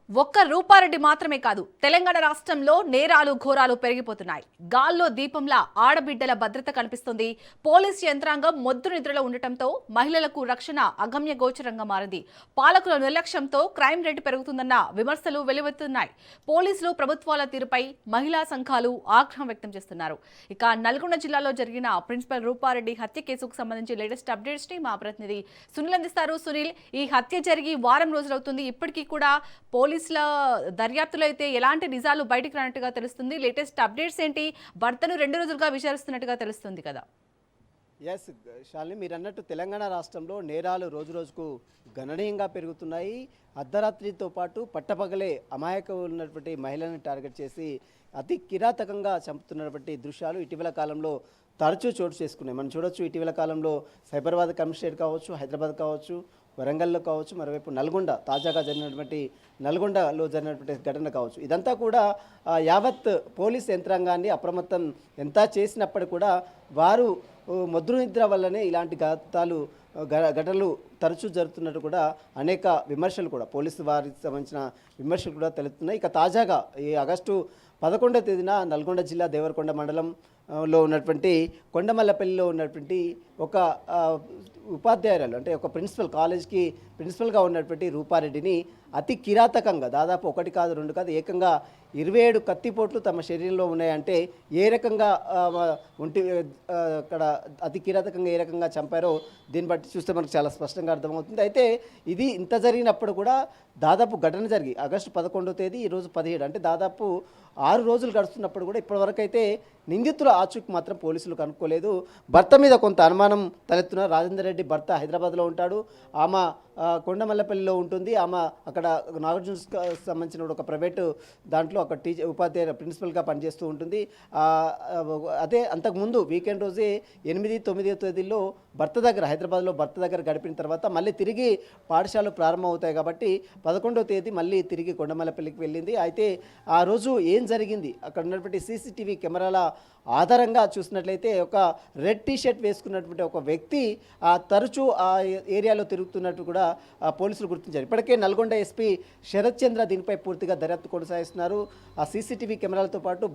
ఒక్క రూపారెడ్డి మాత్రమే కాదు, తెలంగాణ రాష్ట్రంలో నేరాలు ఘోరాలు పెరిగిపోతున్నాయి. గాల్లో దీపంలా ఆడబిడ్డల భద్రత కనిపిస్తుంది. పోలీస్ యంత్రాంగం మొద్దు నిద్రలో ఉండటంతో మహిళలకు రక్షణ అగమ్య గోచరంగా మారింది. పాలకుల నిర్లక్ష్యంతో క్రైమ్ రేటు పెరుగుతుందన్న విమర్శలు వెలువెత్తుతున్నాయి. పోలీసులు ప్రభుత్వాల తీరుపై మహిళా సంఘాలు ఆగ్రహం వ్యక్తం చేస్తున్నారు. ఇక నల్గొండ జిల్లాలో జరిగిన ప్రిన్సిపల్ రూపారెడ్డి హత్య కేసుకు సంబంధించి లేటెస్ట్ అప్డేట్స్ ని మా ప్రతినిధి సునీల్ అందిస్తారు. సునీల్, ఈ హత్య జరిగి వారం రోజులవుతుంది. ఇప్పటికీ కూడా పోలీసుల దర్యాప్తులో అయితే ఎలాంటి నిజాలు బయటికి రానట్టుగా తెలుస్తుంది. లేటెస్ట్ అప్డేట్స్ ఏంటి? భర్తను 2 రోజులుగా విచారిస్తున్నట్టుగా తెలుస్తుంది కదా. ఎస్ శాలిని, మీరు అన్నట్టు తెలంగాణ రాష్ట్రంలో నేరాలు రోజు రోజుకు గణనీయంగా పెరుగుతున్నాయి. అర్ధరాత్రితో పాటు పట్టపగలే అమాయక ఉన్నటువంటి మహిళలను టార్గెట్ చేసి అతి కిరాతకంగా చంపుతున్నటువంటి దృశ్యాలు ఇటీవల కాలంలో తరచూ చోటు చేసుకున్నాయి. మనం చూడొచ్చు, ఇటీవల కాలంలో సైబరాబాద్ కమిషనరేట్ కావచ్చు, హైదరాబాద్ కావచ్చు, వరంగల్లో కావచ్చు, మరోవైపు నల్గొండ తాజాగా జరిగినటువంటి నల్గొండలో జరిగినటువంటి ఘటన కావచ్చు. ఇదంతా కూడా యావత్ పోలీస్ యంత్రాంగాన్ని అప్రమత్తం ఎంత చేసినప్పటికీ కూడా వారు మొద్దు నిద్ర వల్లనే ఇలాంటి ఘటనలు తరచూ జరుగుతున్నట్టు కూడా అనేక విమర్శలు కూడా పోలీసు వారికి సంబంధించిన విమర్శలు కూడా తెలుస్తున్నాయి. ఇక తాజాగా ఈ ఆగస్టు 11వ తేదీన నల్గొండ జిల్లా దేవరకొండ మండలంలో ఉన్నటువంటి కొండమల్లపల్లిలో ఉన్నటువంటి ఒక ఉపాధ్యాయురాలు, అంటే ఒక కాలేజ్కి ప్రిన్సిపల్గా ఉన్నటువంటి రూపారెడ్డిని అతి కిరాతకంగా, దాదాపు 1 కాదు 2 కాదు, ఏకంగా 27 కత్తిపోట్లు తమ శరీరంలో ఉన్నాయంటే ఏ రకంగా అక్కడ అతి కిరాతకంగా ఏ రకంగా చంపారో దీన్ని బట్టి చూస్తే మనకు చాలా స్పష్టంగా అర్థమవుతుంది. అయితే ఇది ఇంత జరిగినప్పుడు కూడా దాదాపు ఘటన జరిగి ఆగస్టు 11వ తేదీ, ఈరోజు 17, అంటే దాదాపు 6 రోజులు గడుస్తున్నప్పుడు కూడా ఇప్పటివరకు అయితే నిందితుల ఆచూకీ మాత్రం పోలీసులు కనుక్కోలేదు. భర్త మీద కొంత అనుమానం తలెత్తున్నారు. రాజేందర్ రెడ్డి భర్త హైదరాబాద్లో ఉంటాడు, ఆమె కొండమల్లపల్లిలో ఉంటుంది. ఆమె అక్కడ నాగార్జున సంబంధించిన ఒక ప్రైవేటు దాంట్లో ఒక ఉపాధ్యాయ ప్రిన్సిపల్గా పనిచేస్తూ ఉంటుంది. అదే అంతకుముందు వీకెండ్ రోజే 8, 9వ తేదీల్లో భర్త దగ్గర, హైదరాబాద్లో భర్త దగ్గర గడిపిన తర్వాత మళ్ళీ తిరిగి పాఠశాలలు ప్రారంభమవుతాయి కాబట్టి 11వ తేదీ మళ్ళీ తిరిగి కొండమల్లపల్లికి వెళ్ళింది. అయితే ఆ రోజు ఏం జరిగింది, అక్కడ ఉన్నటువంటి సీసీటీవీ కెమెరాల ఆధారంగా చూసినట్లయితే ఒక రెడ్ టీషర్ట్ వేసుకున్నటువంటి ఒక వ్యక్తి తరచూ ఆ ఏరియాలో తిరుగుతున్నట్టు కూడా పోలీసులు గుర్తించారు. ఇప్పటికే నల్గొండ ఎస్పీ శరత్ చంద్ర దీనిపై పూర్తిగా దర్యాప్తు కొనసాగిస్తున్నారు. ఆ సీసీటీవీ కెమెరాలతో పాటు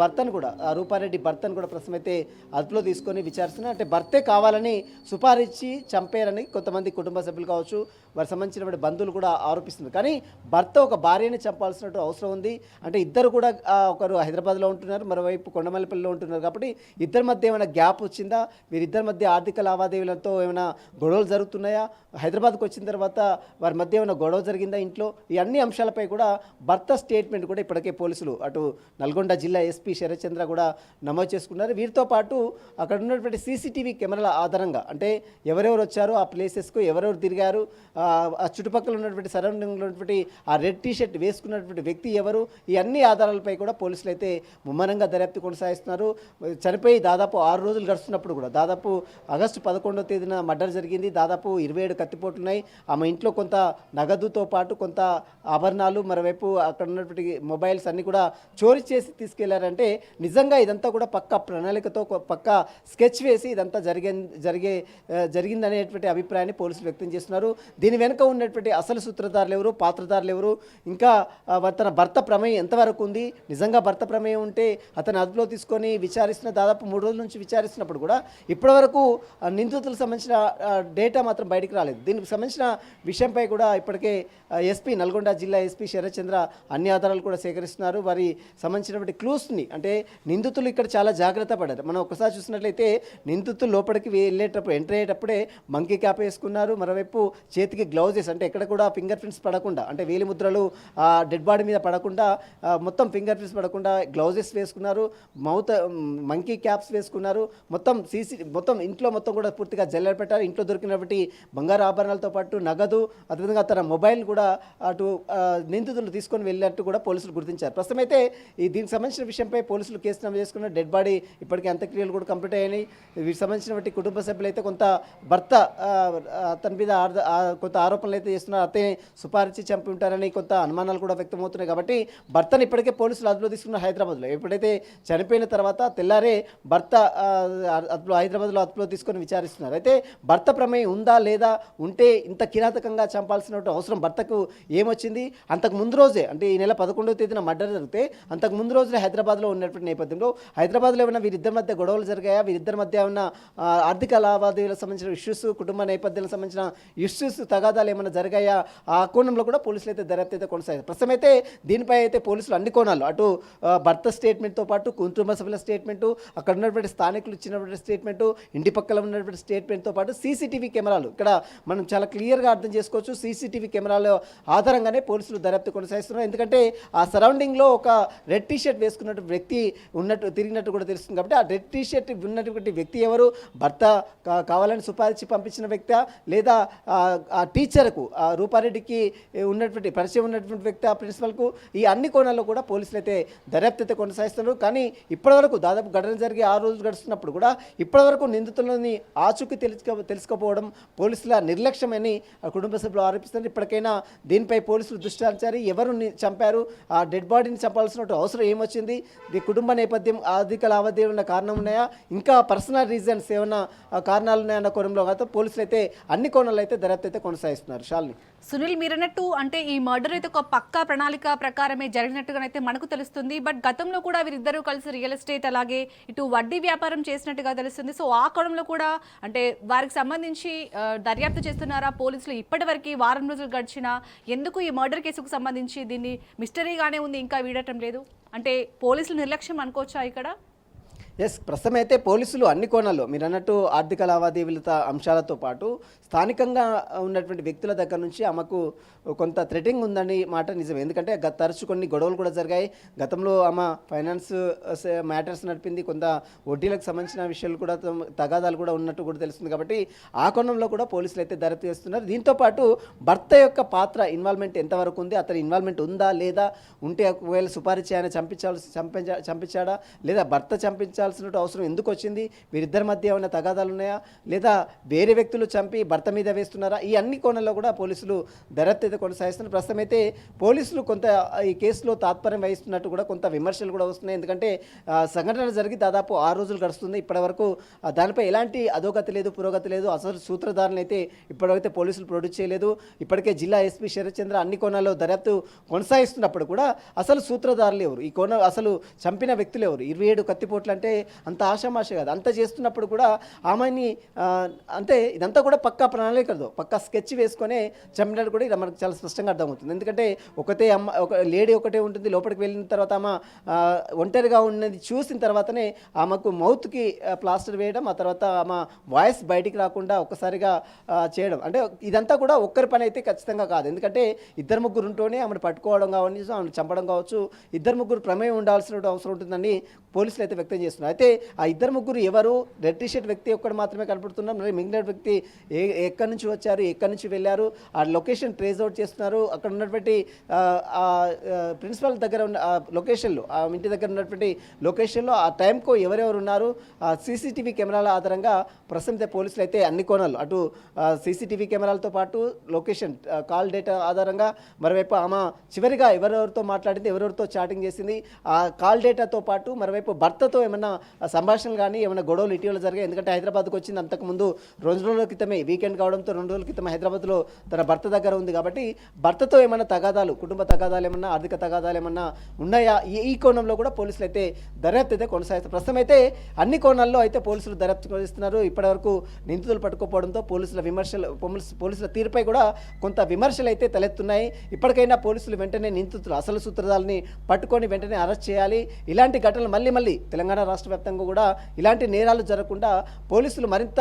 భర్తను కూడా, ఆ రూపారెడ్డి భర్తను కూడా ప్రస్తుతం అయితే అదుపులో తీసుకొని విచారిస్తున్నారు. అంటే భర్తే కావాలని సుపారిచ్చి చంపారని కొంతమంది కుటుంబ సభ్యులు కావచ్చు, వారికి సంబంధించినటువంటి బంధువులు కూడా ఆరోపిస్తున్నారు. కానీ భర్త ఒక భార్యని చంపాల్సినట్టు అవసరం ఉంది. అంటే ఇద్దరు కూడా ఒకరు హైదరాబాద్లో ఉంటున్నారు, మరోవైపు కొండమల్లపల్లిలో ఉంటున్నారు. కాబట్టి ఇద్దరి మధ్య ఏమైనా గ్యాప్ వచ్చిందా, వీరిద్దరి మధ్య ఆర్థిక లావాదేవీలతో ఏమైనా గొడవలు జరుగుతున్నాయా, హైదరాబాద్కు వచ్చిన తర్వాత వారి మధ్య ఏమైనా గొడవ జరిగిందా ఇంట్లో, ఈ అన్ని అంశాలపై కూడా భర్త స్టేట్మెంట్ కూడా ఇప్పటికే పోలీసులు అటు నల్గొండ జిల్లా ఎస్పీ శరత్ చంద్ర కూడా నమోదు చేసుకున్నారు. వీరితో పాటు అక్కడ ఉన్నటువంటి సీసీటీవీ కెమెరాల ఆధారంగా, అంటే ఎవరెవరు వచ్చారు ఆ ప్లేసెస్కు, ఎవరెవరు తిరిగారు, ఆ చుట్టుపక్కల ఉన్నటువంటి సరౌండింగ్లో ఉన్నటువంటి ఆ రెడ్ టీషర్ట్ వేసుకున్నటువంటి వ్యక్తి ఎవరు, ఈ అన్ని ఆధారాలపై కూడా పోలీసులు అయితే ముమ్మరంగా దర్యాప్తు కొనసాగిస్తున్నారు. చనిపోయి దాదాపు 6 రోజులు గడుస్తున్నప్పుడు కూడా, దాదాపు ఆగస్టు 11వ తేదీన మర్డర్ జరిగింది. దాదాపు 27 కత్తిపోట్లున్నాయి. ఆమె ఇంట్లో కొంత నగదుతో పాటు కొంత ఆభరణాలు, మరోవైపు అక్కడ ఉన్నటువంటి మొబైల్స్ అన్నీ కూడా చోరీ చేసి తీసుకెళ్లారంటే నిజంగా ఇదంతా కూడా పక్క ప్రణాళికతో, పక్క స్కెచ్ వేసి ఇదంతా జరిగిందనేటువంటి అభిప్రాయాన్ని పోలీసులు వ్యక్తం చేస్తున్నారు. దీని వెనుక ఉన్నటువంటి అసలు సూత్రధారులు ఎవరు, పాత్రధారులు ఎవరు, ఇంకా తన భర్త ప్రమేయం ఎంతవరకు ఉంది, నిజంగా భర్త ప్రమేయం ఉంటే అతను అదుపులో తీసుకొని విచారిస్తున్న దాదాపు 3 రోజుల నుంచి విచారిస్తున్నప్పుడు కూడా ఇప్పటివరకు నిందితులకు సంబంధించిన డేటా మాత్రం బయటికి రాలేదు. దీనికి సంబంధించిన విషయంపై కూడా ఇప్పటికే ఎస్పీ నల్గొండ జిల్లా ఎస్పీ శరత్ చంద్ర అన్ని ఆధారాలు కూడా సేకరిస్తున్నారు. వారి సంబంధించినటువంటి క్లూస్ని, అంటే నిందితులు ఇక్కడ చాలా జాగ్రత్త పడ్డారు. మనం ఒకసారి చూసినట్లయితే నిందితులు లోపలికి వెళ్ళేటప్పుడు, ఎంటర్ అయ్యేటప్పుడే మంకీ క్యాప్ వేసుకున్నారు, మరోవైపు చేతికి గ్లౌజెస్, అంటే ఎక్కడ కూడా ఫింగర్ ప్రింట్స్ పడకుండా, అంటే వేలి ముద్రలు డెడ్ బాడీ మీద పడకుండా, మొత్తం ఫింగర్ ప్రింట్స్ పడకుండా గ్లౌజెస్ వేసుకున్నారు, మంకీ క్యాప్స్ వేసుకున్నారు. మొత్తం ఇంట్లో మొత్తం కూడా పూర్తిగా జల్లెడ పెట్టారు. ఇంట్లో దొరికినటువంటి బంగారు ఆభరణాలతో పాటు నగదు, అదేవిధంగా తన మొబైల్ కూడా అటు నిందితులు తీసుకొని వెళ్ళినట్టు కూడా పోలీసులు గుర్తించారు. ప్రస్తుతం అయితే దీనికి సంబంధించిన విషయంపై పోలీసులు కేసు నమోదు చేసుకున్న డెడ్ బాడీ ఇప్పటికే అంత్యక్రియలు కూడా కంప్లీట్ అయ్యాయి. వీటికి సంబంధించినటువంటి కుటుంబ సభ్యులు అయితే కొంత భర్త అతని మీద కొంత ఆరోపణలు అయితే చేస్తున్నారు, అతనే సుపారించి చంపి ఉంటారని కొంత అనుమానాలు కూడా వ్యక్తమవుతున్నాయి. కాబట్టి భర్తను ఇప్పటికే పోలీసులు అదుపులో తీసుకున్న హైదరాబాద్లో. ఎప్పుడైతే చనిపోయిన తర్వాత తెల్లారే భర్త హైదరాబాద్లో అదుపులో తీసుకొని విచారిస్తున్నారు. అయితే భర్త ప్రమేయం ఉందా లేదా, ఉంటే ఇంత కిరాతకంగా చంపాల్సిన అవసరం భర్తకు ఏమొచ్చింది? అంతకు ముందు రోజే అంటే ఈ నెల 11వ తేదీన మర్డర్ జరిగితే అంతకు ముందు రోజున హైదరాబాద్లో ఉన్నటువంటి నేపథ్యంలో హైదరాబాద్లో ఏమైనా వీరిద్దరి మధ్య గొడవలు జరిగాయా? వీరిద్దరి మధ్య ఉన్న ఆర్థిక లావాదేవీలకు సంబంధించిన ఇష్యూస్, కుటుంబ నేపథ్యాలకు సంబంధించిన ఇష్యూస్, తగాదాలు ఏమైనా జరిగాయా? ఆ కోణంలో కూడా పోలీసులు అయితే దర్యాప్తు అయితే కొనసాగుతారు. ప్రస్తుతం అయితే దీనిపై అయితే పోలీసులు అన్ని కోణాలు అటు భర్త స్టేట్మెంట్తో పాటు కుటుంబ సభ్యుల స్టేట్మెంటు, అక్కడ ఉన్నటువంటి స్థానికులు ఇచ్చినటువంటి స్టేట్మెంటు, ఇంటి పక్కల ఉన్నటువంటి స్టేట్మెంట్తో పాటు సీసీటీవీ కెమెరాలు ఇక్కడ మనం చాలా క్లియర్గా అర్థం చేసుకోవచ్చు. సీసీటీవీ కెమెరాల ఆధారంగానే పోలీసులు దర్యాప్తు కొనసాగిస్తున్నారు. ఎందుకంటే ఆ సరౌండింగ్లో ఒక రెడ్ టీ షర్ట్ వేసుకున్నట్టు వ్యక్తి ఉన్నట్టు తిరిగినట్టు కూడా తెలుస్తుంది. కాబట్టి ఆ రెడ్ టీ షర్ట్ ఉన్నటువంటి వ్యక్తి ఎవరు? భర్త కావాలని సుపారీచి పంపించిన వ్యక్తి, లేదా ఆ టీచర్కు రూపారెడ్డికి ఉన్నటువంటి పరిచయం ఉన్నటువంటి వ్యక్తి, ఆ ప్రిన్సిపల్కు, ఈ అన్ని కోణాల్లో కూడా పోలీసులు అయితే దర్యాప్తు అయితే కొనసాగిస్తున్నారు. కానీ ఇప్పటివరకు దాదాపు ఘటన జరిగి 6 రోజులు గడుస్తున్నప్పుడు కూడా ఇప్పటివరకు నిందితులని ఆచూకీ తెలుసుకోకపోవడం పోలీసుల నిర్లక్ష్యమని కుటుంబ సభ్యులు ఆరోపిస్తున్నారు. ఇప్పటికైనా దీనిపై పోలీసులు దృష్టి సారించారు. ఎవరు చంపారు? ఆ డెడ్ బాడీని చంపాల్సిన అవసరం ఏమొచ్చింది? కుటుంబ నేపథ్యం, ఆర్థిక లావాదేవీల కారణం ఉన్నాయా? ఇంకా పర్సనల్ రీజన్స్ ఏమైనా కారణాలు ఉన్నాయన్న కోణంలో కాదు పోలీసులు అయితే అన్ని కోణాలు అయితే దర్యాప్తు అయితే కొనసాగిస్తున్నారు. షాల్ని, సునీల్, మీరన్నట్టు అంటే ఈ మర్డర్ అయితే ఒక పక్కా ప్రణాళిక ప్రకారమే జరిగినట్టుగానైతే మనకు తెలుస్తుంది. బట్ గతంలో కూడా వీరిద్దరూ కలిసి రియల్ ఎస్టేట్ అలాగే ఇటు వడ్డీ వ్యాపారం చేసినట్టుగా తెలుస్తుంది. సో ఆ కోణంలో కూడా అంటే వారికి సంబంధించి దర్యాప్తు చేస్తున్నారా పోలీసులు? ఇప్పటివరకు వారం రోజులు గడిచినా ఎందుకు ఈ మర్డర్ కేసుకు సంబంధించి దీన్ని మిస్టరీగానే ఉంది, ఇంకా వీడటం లేదు? అంటే పోలీసులు నిర్లక్ష్యం అనుకోవచ్చా ఇక్కడ? ఎస్, ప్రస్తుతం అయితే పోలీసులు అన్ని కోణాల్లో మీరు అన్నట్టు ఆర్థిక లావాదేవీలతో అంశాలతో పాటు స్థానికంగా ఉన్నటువంటి వ్యక్తుల దగ్గర నుంచి ఆమెకు కొంత థ్రెటింగ్ ఉందని మాట నిజం. ఎందుకంటే తరచు కొన్ని గొడవలు కూడా జరిగాయి. గతంలో ఆమె ఫైనాన్స్ మ్యాటర్స్ నడిపింది, కొంత వడ్డీలకు సంబంధించిన విషయాలు కూడా తగాదాలు కూడా ఉన్నట్టు కూడా తెలుస్తుంది. కాబట్టి ఆ కోణంలో కూడా పోలీసులు అయితే దర్యాప్తు చేస్తున్నారు. దీంతోపాటు భర్త యొక్క పాత్ర ఇన్వాల్వ్మెంట్ ఎంతవరకు ఉంది, అతని ఇన్వాల్వ్మెంట్ ఉందా లేదా, ఉంటే ఒకవేళ సుపారీచి ఆయన చంపించాడా లేదా భర్త చంపించాల్సిన అవసరం ఎందుకు వచ్చింది, వీరిద్దరి మధ్య ఏమైనా తగాదాలు ఉన్నాయా, లేదా వేరే వ్యక్తులు చంపి భర్త మీద వేస్తున్నారా, ఈ అన్ని కోణాల్లో కూడా పోలీసులు దర్యాప్తు అయితే కొనసాగిస్తున్నారు. ప్రస్తుతం అయితే పోలీసులు కొంత ఈ కేసులో తాత్పర్యం వహిస్తున్నట్టు కూడా కొంత విమర్శలు కూడా వస్తున్నాయి. ఎందుకంటే సంఘటన జరిగి దాదాపు 6 రోజులు గడుస్తుంది. ఇప్పటివరకు దానిపై ఎలాంటి అధోగతి లేదు, పురోగతి లేదు. అసలు సూత్రధారులను అయితే ఇప్పటివైతే పోలీసులు ప్రొడ్యూస్ చేయలేదు. ఇప్పటికే జిల్లా ఎస్పీ శరత్ చంద్ర అన్ని కోణాల్లో దర్యాప్తు కొనసాగిస్తున్నప్పుడు కూడా అసలు సూత్రధారులు ఎవరు, ఈ కోణం అసలు చంపిన వ్యక్తులు ఎవరు, 27 కత్తిపోట్లు అంటే అంత ఆషామాష కాదు. అంత చేస్తున్నప్పుడు కూడా ఆమెని అంటే ఇదంతా కూడా పక్కా ప్రణాళికతో పక్కా స్కెచ్ వేసుకొని చంపినట్టు కూడా ఇది మనకు చాలా స్పష్టంగా అర్థమవుతుంది. ఎందుకంటే ఒక లేడీ ఒకటే ఉంటుంది, లోపలికి వెళ్ళిన తర్వాత ఆమె ఒంటరిగా ఉన్నది చూసిన తర్వాతనే ఆమెకు మౌత్కి ప్లాస్టర్ వేయడం, ఆ తర్వాత ఆమె వాయిస్ బయటికి రాకుండా ఒక్కసారిగా చేయడం, అంటే ఇదంతా కూడా ఒక్కరి పని అయితే ఖచ్చితంగా కాదు. ఎందుకంటే 2-3 ఉంటూనే ఆమెను పట్టుకోవడం కావచ్చు, ఆమెను చంపడం కావచ్చు, 2-3 ప్రమేయం ఉండాల్సిన అవసరం ఉంటుందని పోలీసులు అయితే వ్యక్తం చేస్తున్నారు. అయితే ఆ 2-3 ఎవరు? రెడ్ టీ షర్ట్ వ్యక్తి ఒక్కడు మాత్రమే కనపడుతున్నారు. మరి మిగిలిన వ్యక్తి ఎక్కడి నుంచి వచ్చారు, ఎక్కడి నుంచి వెళ్ళారు, ఆ లొకేషన్ ట్రేస్ అవుట్ చేస్తున్నారు. అక్కడ ఉన్నటువంటి ప్రిన్సిపల్ దగ్గర ఉన్న లొకేషన్లు, ఆ ఇంటి దగ్గర ఉన్నటువంటి లొకేషన్లో ఆ టైంకు ఎవరెవరు ఉన్నారు, సీసీటీవీ కెమెరాల ఆధారంగా ప్రస్తుతం పోలీసులు అయితే అన్ని కోణాలు అటు సీసీటీవీ కెమెరాలతో పాటు లొకేషన్ కాల్ డేటా ఆధారంగా, మరోవైపు ఆమె చివరిగా ఎవరెవరితో మాట్లాడింది, ఎవరెవరితో చాటింగ్ చేసింది, ఆ కాల్ డేటాతో పాటు మరోవైపు భర్తతో ఏమన్నా సంభాషణలు కానీ ఏమైనా గొడవలు ఇటీవల జరిగాయి. ఎందుకంటే హైదరాబాద్కు వచ్చింది అంతకుముందు 2 రోజుల క్రితమే, వీకెండ్ కావడంతో 2 రోజుల క్రితం హైదరాబాద్లో తన భర్త దగ్గర ఉంది. కాబట్టి భర్తతో ఏమైనా తగాదాలు, కుటుంబ తగాదాలు ఏమన్నా, ఆర్థిక తగాదాలు ఏమన్నా ఉన్నాయా, ఈ కోణంలో కూడా పోలీసులు అయితే దర్యాప్తు అయితే కొనసాగిస్తారు. ప్రస్తుతం అయితే అన్ని కోణాల్లో అయితే పోలీసులు దర్యాప్తు కొనసాగిస్తున్నారు. ఇప్పటివరకు నిందితులు పట్టుకోపోవడంతో పోలీసుల తీరుపై కూడా కొంత విమర్శలు అయితే తలెత్తున్నాయి. ఇప్పటికైనా పోలీసులు వెంటనే నిందితులు అసలు సూత్రధారుల్ని పట్టుకొని వెంటనే అరెస్ట్ చేయాలి. ఇలాంటి ఘటనలు మళ్ళీ తెలంగాణ రాష్ట్ర వ్యాప్తంగా కూడా ఇలాంటి నేరాలు జరగకుండా పోలీసులు మరింత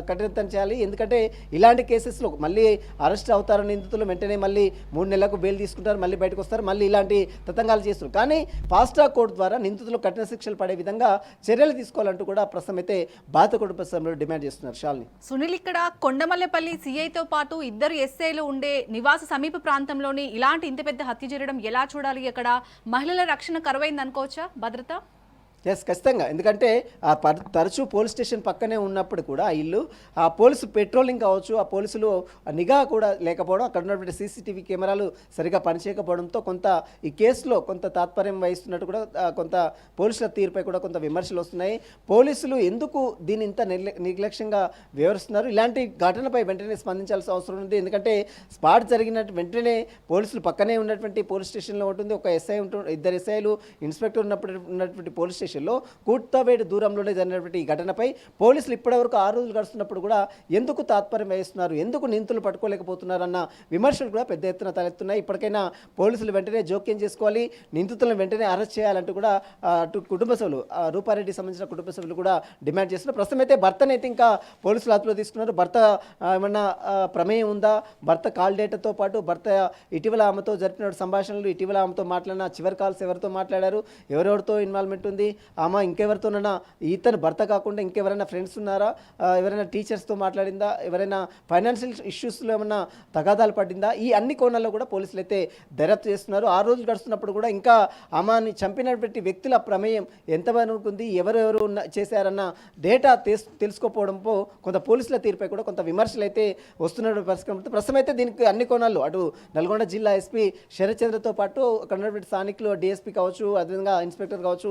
కఠినతం చేయాలి. ఎందుకంటే ఇలాంటి కేసెస్లో మళ్ళీ అరెస్ట్ అవుతారు నిందితులు, వెంటనే మళ్ళీ 3 నెలలకు బెయిల్ తీసుకుంటారు, మళ్ళీ బయటకు వస్తారు, మళ్ళీ ఇలాంటి తతంగాలు చేస్తారు. కానీ ఫాస్ట్ ట్రాక్ కోర్టు ద్వారా నిందితులు కఠిన శిక్షలు పడే విధంగా చర్యలు తీసుకోవాలంటూ కూడా ప్రస్తుతం అయితే బాధిత కుటుంబ సభ్యులు డిమాండ్ చేస్తున్నారు. షాల్ని, సునీల్, ఇక్కడ కొండమల్లెపల్లి సిఐతో పాటు 2 ఎస్ఐలు ఉండే నివాస సమీప ప్రాంతంలోని ఇలాంటి ఇంత పెద్ద హత్య జరగడం ఎలా చూడాలి? అక్కడ మహిళల రక్షణ కరువైంది అనుకోవచ్చా? భద్రత ఎస్, ఖచ్చితంగా. ఎందుకంటే తరచూ పోలీస్ స్టేషన్ పక్కనే ఉన్నప్పుడు కూడా ఆ ఇల్లు, ఆ పోలీసు పెట్రోలింగ్ కావచ్చు, ఆ పోలీసులు నిఘా కూడా లేకపోవడం, అక్కడ ఉన్నటువంటి సీసీటీవీ కెమెరాలు సరిగా పనిచేయకపోవడంతో కొంత ఈ కేసులో కొంత తాత్పర్యం వహిస్తున్నట్టు కూడా కొంత పోలీసుల తీరుపై కూడా కొంత విమర్శలు వస్తున్నాయి. పోలీసులు ఎందుకు దీన్ని ఇంత నిర్లక్ష్యంగా వివరిస్తున్నారు? ఇలాంటి ఘటనపై వెంటనే స్పందించాల్సిన అవసరం ఉంది. ఎందుకంటే స్పాట్ జరిగినట్టు వెంటనే పోలీసులు పక్కనే ఉన్నటువంటి పోలీస్ స్టేషన్లో ఉంటుంది, ఒక ఎస్ఐ ఉంటుంది, 2 ఎస్ఐలు, ఇన్స్పెక్టర్ ఉన్నటువంటి పోలీస్ స్టేషన్లో కూర్తవేడి దూరంలోనే జరిగినటువంటి ఈ ఘటనపై పోలీసులు ఇప్పటివరకు 6 రోజులు గడుస్తున్నప్పుడు కూడా ఎందుకు తాత్పర్యం వహిస్తున్నారు, ఎందుకు నిందితులు పట్టుకోలేకపోతున్నారు అన్న విమర్శలు కూడా పెద్ద ఎత్తున తలెత్తున్నాయి. ఇప్పటికైనా పోలీసులు వెంటనే జోక్యం చేసుకోవాలి, నిందితులను వెంటనే అరెస్ట్ చేయాలంటూ కూడా అటు కుటుంబ సభ్యులు, రూపారెడ్డి సంబంధించిన కుటుంబ సభ్యులు కూడా డిమాండ్ చేస్తున్నారు. ప్రస్తుతం అయితే భర్తనైతే ఇంకా పోలీసులు అదుపులో తీసుకున్నారు. భర్త ఏమన్నా ప్రమేయం ఉందా, భర్త కాల్ డేటాతో పాటు భర్త ఇటీవల ఆమెతో జరిపిన సంభాషణలు, ఇటీవల ఆమెతో మాట్లాడిన చివరి కాల్స్ ఎవరితో మాట్లాడారు, ఎవరెవరితో ఇన్వాల్వ్మెంట్ ఉంది, ఆమె ఇంకెవరితోనైనా ఇతను భర్త కాకుండా ఇంకెవరైనా ఫ్రెండ్స్ ఉన్నారా, ఎవరైనా టీచర్స్తో మాట్లాడిందా, ఎవరైనా ఫైనాన్షియల్ ఇష్యూస్లో ఏమన్నా తగాదాలు పడిందా, ఈ అన్ని కోణాల్లో కూడా పోలీసులు అయితే దర్యాప్తు చేస్తున్నారు. 6 రోజులు గడుస్తున్నప్పుడు కూడా ఇంకా ఆమెని చంపినటువంటి వ్యక్తుల ప్రమేయం ఎంతవరకు ఉంది, ఎవరెవరు చేశారన్న డేటా తెలుసుకోకపోవడంతో కొంత పోలీసుల తీరుపై కూడా కొంత విమర్శలు అయితే వస్తున్న పరిస్థితి. ప్రస్తుతం అయితే దీనికి అన్ని కోణాల్లో అటు నల్గొండ జిల్లా ఎస్పీ శరత్ చంద్రతో పాటు అక్కడ ఉన్నటువంటి స్థానికులు, డిఎస్పీ కావచ్చు, అదేవిధంగా ఇన్స్పెక్టర్ కావచ్చు,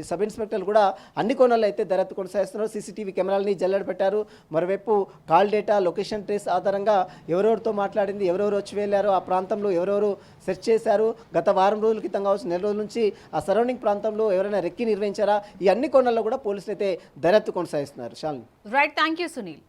సబ్ ఇన్స్పెక్టర్లు కూడా అన్ని కోణాల్లో అయితే దర్యాప్తు కొనసాగిస్తున్నారు. సీసీటీవీ కెమెరాలని జల్లెడ పెట్టారు. మరోవైపు కాల్ డేటా, లొకేషన్ ట్రేస్ ఆధారంగా ఎవరెవరితో మాట్లాడింది, ఎవరెవరు వచ్చి వెళ్ళారో, ఆ ప్రాంతంలో ఎవరెవరు సెర్చ్ చేశారు, గత వారం రోజుల క్రితం కావచ్చు, నెల రోజుల నుంచి ఆ సరౌండింగ్ ప్రాంతంలో ఎవరైనా రెక్కి నిర్వహించారా, ఈ అన్ని కోణాల్లో కూడా పోలీసులు అయితే దర్యాప్తు కొనసాగిస్తున్నారు. Shalini. Right, thank you Sunil.